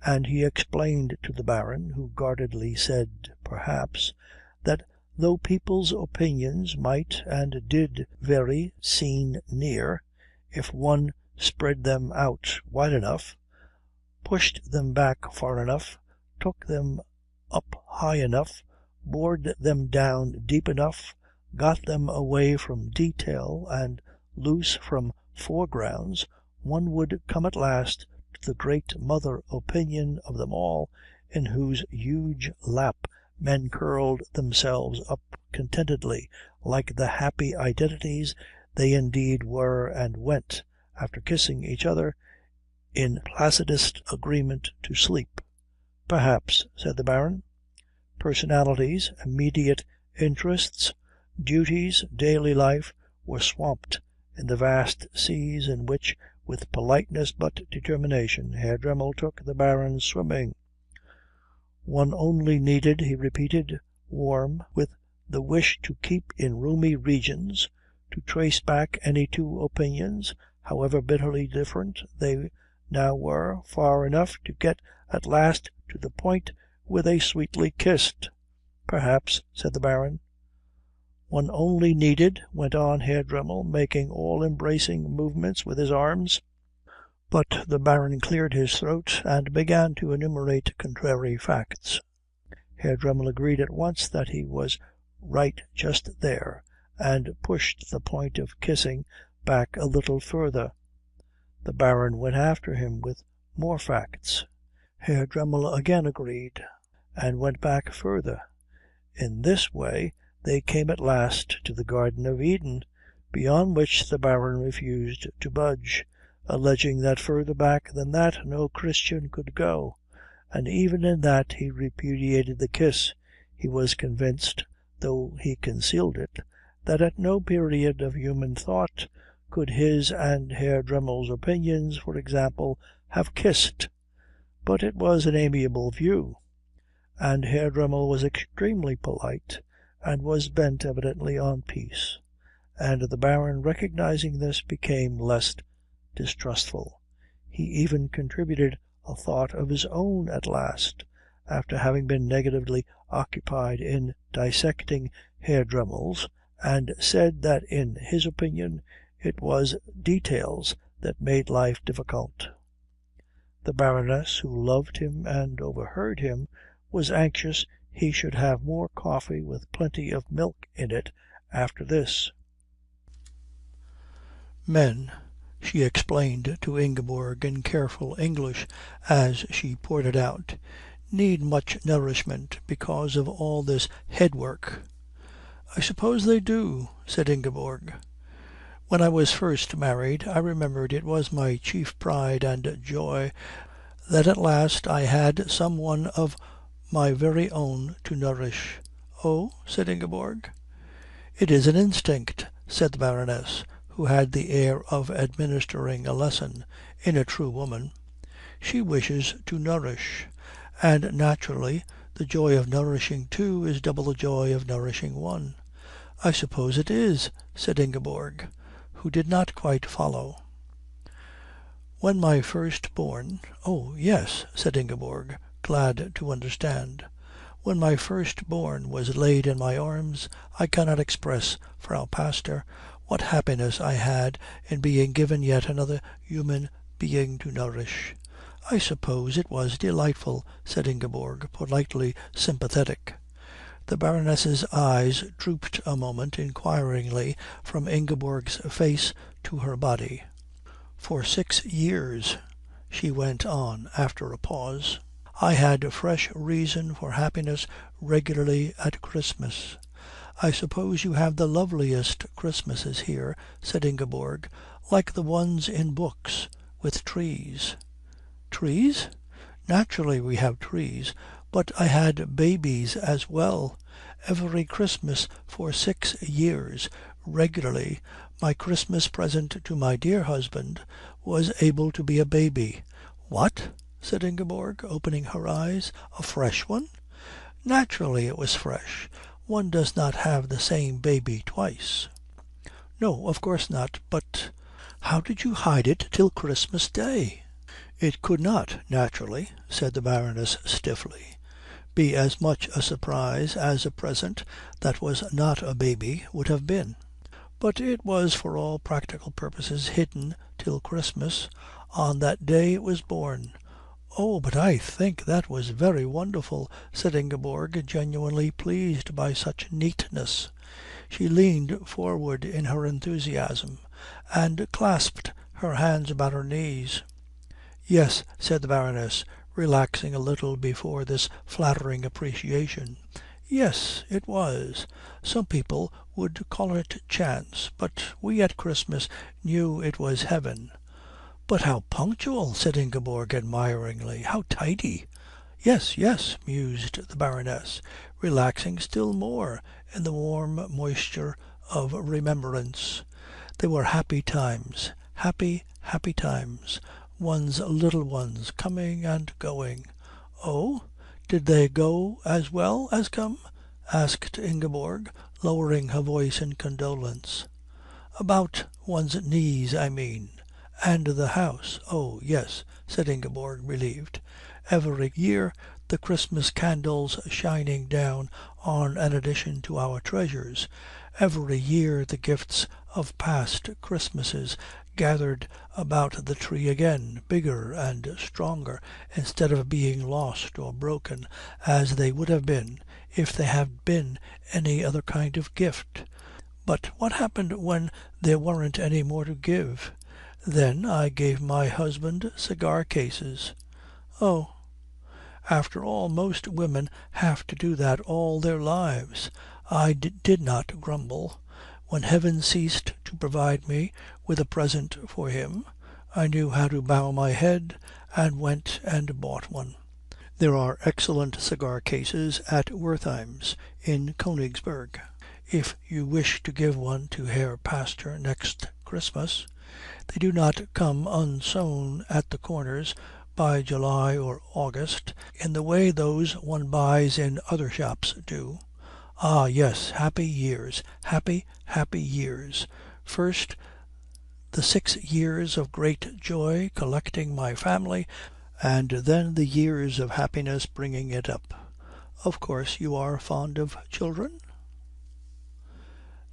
And he explained to the Baron, who guardedly said, perhaps, that though people's opinions might and did vary seen near, if one spread them out wide enough, pushed them back far enough, took them up high enough, bored them down deep enough, got them away from detail and loose from foregrounds, one would come at last to the great mother opinion of them all, in whose huge lap men curled themselves up contentedly, like the happy identities they indeed were, and went, after kissing each other, in placidest agreement to sleep. "Perhaps," said the Baron. Personalities, immediate interests, duties, daily life, were swamped in the vast seas in which, with politeness but determination, Herr Dremmel took the Baron swimming. One only needed, he repeated, warm with the wish to keep in roomy regions, to trace back any two opinions, however bitterly different they now were, far enough to get at last to the point where they sweetly kissed. "Perhaps," said the Baron. "One only needed," went on Herr Dremmel, making all-embracing movements with his arms. But the Baron cleared his throat and began to enumerate contrary facts. Herr Dremmel agreed at once that he was right just there, and pushed the point of kissing back a little further. The Baron went after him with more facts. Herr Dremmel again agreed, and went back further. In this way they came at last to the Garden of Eden, beyond which the Baron refused to budge, alleging that further back than that no Christian could go, and even in that he repudiated the kiss. He was convinced, though he concealed it, that at no period of human thought could his and Herr Dremmel's opinions, for example, have kissed. But it was an amiable view, and Herr Dremmel was extremely polite, and was bent evidently on peace, and the Baron, recognizing this, became less distrustful. He even contributed a thought of his own at last, after having been negatively occupied in dissecting Herr Dremmel's, and said that in his opinion it was details that made life difficult. The Baroness, who loved him and overheard him, was anxious he should have more coffee with plenty of milk in it after this. "Men," she explained to Ingeborg in careful English as she poured it out, "need much nourishment because of all this head work." "I suppose they do," said Ingeborg. "When I was first married, I remembered it was my chief pride and joy that at last I had some one of my very own to nourish." "Oh?" said Ingeborg. "It is an instinct," said the Baroness, who had the air of administering a lesson in a true woman. "She wishes to nourish. And naturally the joy of nourishing two is double the joy of nourishing one." "I suppose it is," said Ingeborg, who did not quite follow. "When my firstborn—" "Oh, yes," said Ingeborg, glad to understand. "When my firstborn was laid in my arms, I cannot express, Frau Pastor, what happiness I had in being given yet another human being to nourish." "I suppose it was delightful," said Ingeborg, politely sympathetic. The Baroness's eyes drooped a moment inquiringly from Ingeborg's face to her body. "For 6 years," she went on after a pause, "I had fresh reason for happiness regularly at Christmas." "I suppose you have the loveliest Christmases here," said Ingeborg, "like the ones in books, with trees." "Trees? Naturally we have trees, but I had babies as well. Every Christmas for 6 years, regularly, my Christmas present to my dear husband was able to be a baby." "What?" said Ingeborg, opening her eyes. "A fresh one?" "Naturally it was fresh. One does not have the same baby twice." "No, of course not. But how did you hide it till Christmas Day?" "It could not, naturally," said the Baroness stiffly, "be as much a surprise as a present that was not a baby would have been. But it was for all practical purposes hidden till Christmas. On that day it was born." "Oh, but I think that was very wonderful," said Ingeborg, genuinely pleased by such neatness. She leaned forward in her enthusiasm and clasped her hands about her knees. "Yes," said the Baroness, relaxing a little before this flattering appreciation. "Yes, it was. Some people would call it chance, but we at Christmas knew it was heaven. "But how punctual," said Ingeborg admiringly. "How tidy." "Yes, yes," mused the Baroness, relaxing still more in the warm moisture of remembrance. They were happy times, happy, happy times. One's little ones coming and going. "Oh? Did they go as well as come?" asked Ingeborg, lowering her voice in condolence. "About one's knees, I mean. And the house." "Oh, yes," said Ingeborg, relieved. "Every year the Christmas candles shining down on an addition to our treasures. Every year the gifts of past Christmases gathered about the tree again, bigger and stronger, instead of being lost or broken, as they would have been if they had been any other kind of gift. But what happened when there weren't any more to give? Then I gave my husband cigar cases." "Oh." "After all, most women have to do that all their lives. I did not grumble. When heaven ceased to provide me with a present for him, I knew how to bow my head and went and bought one. There are excellent cigar cases at Wertheim's in Königsberg, if you wish to give one to Herr Pastor next Christmas. They do not come unsewn at the corners by July or August in the way those one buys in other shops do. Ah, yes, happy years, happy, happy years. First, the 6 years of great joy collecting my family, and then the years of happiness bringing it up. Of course you are fond of children?"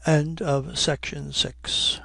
End of section 6.